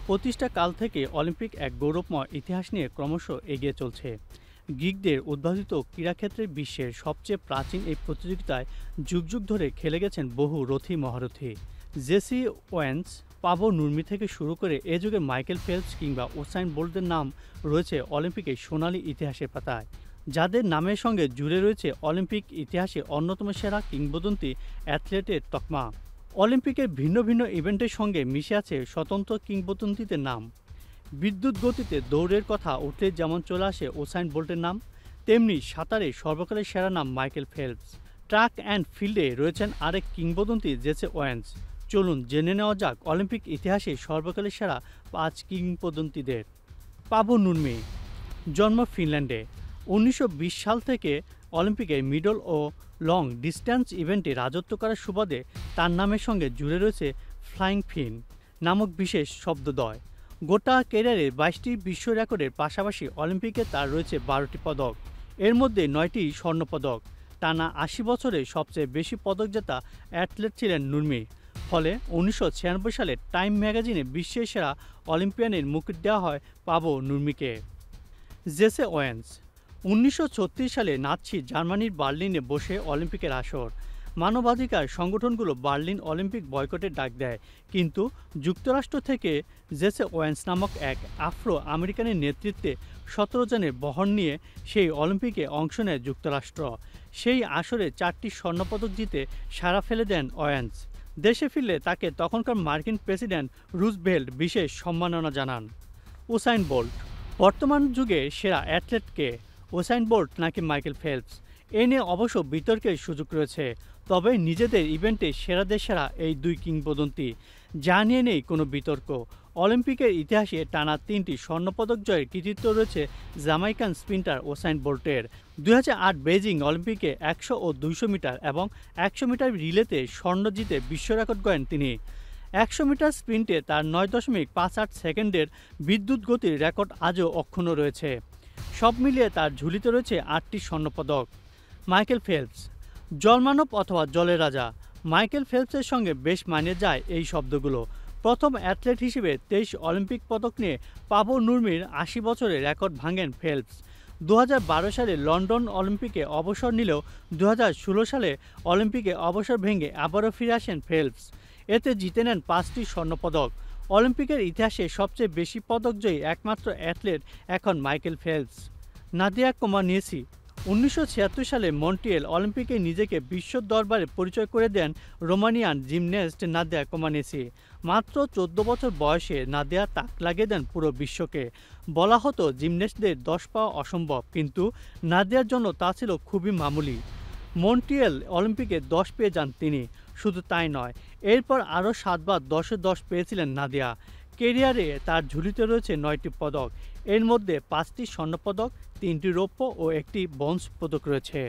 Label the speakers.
Speaker 1: প্রতিষ্ঠা কাল থেকে অলিম্পিক এক গৌরবময় ইতিহাস নিয়ে ক্রমশ এগিয়ে চলছে। গ্রিকদের উদ্ভাবিত ক্রীড়াক্ষেত্রে বিশ্বের সবচেয়ে প্রাচীন এই প্রতিযোগিতায় যুগ যুগ ধরে খেলে গেছেন বহু রথী মহারথী। জেসি ওয়েন্স, পাবো নুরমি থেকে শুরু করে এ যুগে মাইকেল ফেলপস কিংবা উসাইন বোল্টের নাম রয়েছে অলিম্পিকের সোনালী ইতিহাসের পাতায়, যাদের নামের সঙ্গে জুড়ে রয়েছে অলিম্পিক ইতিহাসে অন্যতম সেরা কিংবদন্তি অ্যাথলেটের তকমা। অলিম্পিকের ভিন্ন ভিন্ন ইভেন্টের সঙ্গে মিশে আছে স্বতন্ত্র কিংবদন্তিদের নাম। বিদ্যুৎ গতিতে দৌড়ের কথা উঠলে যেমন চলে আসে উসাইন বোল্টের নাম, তেমনি সাঁতারে সর্বকালের সেরা নাম মাইকেল ফেলপস। ট্র্যাক অ্যান্ড ফিল্ডে রয়েছেন আরেক কিংবদন্তি জেসি ওয়েন্স। চলুন জেনে নেওয়া যাক অলিম্পিক ইতিহাসে সর্বকালের সেরা 5 কিংবদন্তিদের। পাবো নুরমি, জন্ম ফিনল্যান্ডে। 1920 সাল থেকে অলিম্পিকে মিডল ও লং ডিস্ট্যান্স ইভেন্টে রাজত্ব করার সুবাদে তার নামের সঙ্গে জুড়ে রয়েছে ফ্লাইং ফিন নামক বিশেষ শব্দদ্বয়। গোটা ক্যারিয়ারে 22টি বিশ্ব রেকর্ডের পাশাপাশি অলিম্পিকে তার রয়েছে 12টি পদক, এর মধ্যে 9টি স্বর্ণপদক। টানা 80 বছরে সবচেয়ে বেশি পদক জেতা অ্যাথলেট ছিলেন নুরমি। ফলে 1996 সালে টাইম ম্যাগাজিনে বিশ্বের সেরা অলিম্পিয়ানের মুকুট দেওয়া হয় পাবো নুরমিকে। জেসি ওয়েন্স 1936 সালে নাৎসি জার্মানির বার্লিনে বসে অলিম্পিকের আসর। মানবাধিকার সংগঠনগুলো বার্লিন অলিম্পিক বয়কটের ডাক দেয়, কিন্তু যুক্তরাষ্ট্র থেকে জেসি ওয়েন্স নামক এক আফ্রো আমেরিকানের নেতৃত্বে 17 জনের বহর নিয়ে সেই অলিম্পিকে অংশ নেয় যুক্তরাষ্ট্র। সেই আসরে 4টি স্বর্ণপদক জিতে সাড়া ফেলে দেন ওয়েন্স। দেশে ফিরলে তাকে তখনকার মার্কিন প্রেসিডেন্ট রুজভেল্ট বিশেষ সম্মাননা জানান। উসাইন বোল্ট, বর্তমান যুগে সেরা অ্যাথলেট কে, উসাইন বোল্ট নাকি মাইকেল ফেলপস? এ নিয়ে অবশ্য বিতর্কের সুযোগ রয়েছে, তবে নিজেদের ইভেন্টে সেরাদের সেরা এই দুই কিংবদন্তি, যা নিয়ে নেই কোনো বিতর্ক। অলিম্পিকের ইতিহাসে টানা 3টি স্বর্ণপদক জয়ের কৃতিত্ব রয়েছে জামাইকান স্প্রিন্টার উসাইন বোল্টের। 2008 বেজিং অলিম্পিকে 100 ও 200 মিটার এবং 100 মিটার রিলেতে স্বর্ণ জিতে বিশ্ব রেকর্ড গড়েন তিনি। 100 মিটার স্প্রিন্টে তার 9.58 সেকেন্ডের বিদ্যুৎ গতির রেকর্ড আজও অক্ষুণ্ণ রয়েছে। সব মিলিয়ে তার ঝুলিতে রয়েছে 8টি স্বর্ণপদক। মাইকেল ফেলপস, জলমানব অথবা জলের রাজা। মাইকেল ফেলপসের সঙ্গে বেশ মানিয়ে যায় এই শব্দগুলো। প্রথম অ্যাথলেট হিসেবে 23 অলিম্পিক পদক নিয়ে পাবো নুরমির 80 বছরের রেকর্ড ভাঙেন ফেলপস। 2012 সালে লন্ডন অলিম্পিকে অবসর নিলেও 2016 সালে অলিম্পিকে অবসর ভেঙে আবারও ফিরে আসেন ফেলপস। এতে জিতে নেন 5টি স্বর্ণপদক। অলিম্পিকের ইতিহাসে সবচেয়ে বেশি পদকজয়ী একমাত্র অ্যাথলেট এখন মাইকেল ফেলপস। নাদিয়া কোমানেসি 1976 সালে মন্ট্রিয়েল অলিম্পিকে নিজেকে বিশ্ব দরবারে পরিচয় করে দেন রোমানিয়ান জিমন্যাস্ট নাদিয়া কোমানেসি। মাত্র 14 বছর বয়সে নাদিয়া তাক লাগিয়ে দেন পুরো বিশ্বকে। বলা হতো জিমন্যাস্টদের 10 পাওয়া অসম্ভব, কিন্তু নাদিয়ার জন্য তা ছিল খুবই মামুলি। মন্ট্রিয়েল অলিম্পিকে 10 পেয়ে যান তিনি। শুধু তাই নয়, এরপর আরও 7 বার 10-এ 10 পেয়েছিলেন নাদিয়া। কেরিয়ারে তার ঝুলিতে রয়েছে 9টি পদক, এর মধ্যে 5টি স্বর্ণপদক, 3টি রৌপ্য ও 1টি ব্রোঞ্জ পদক রয়েছে।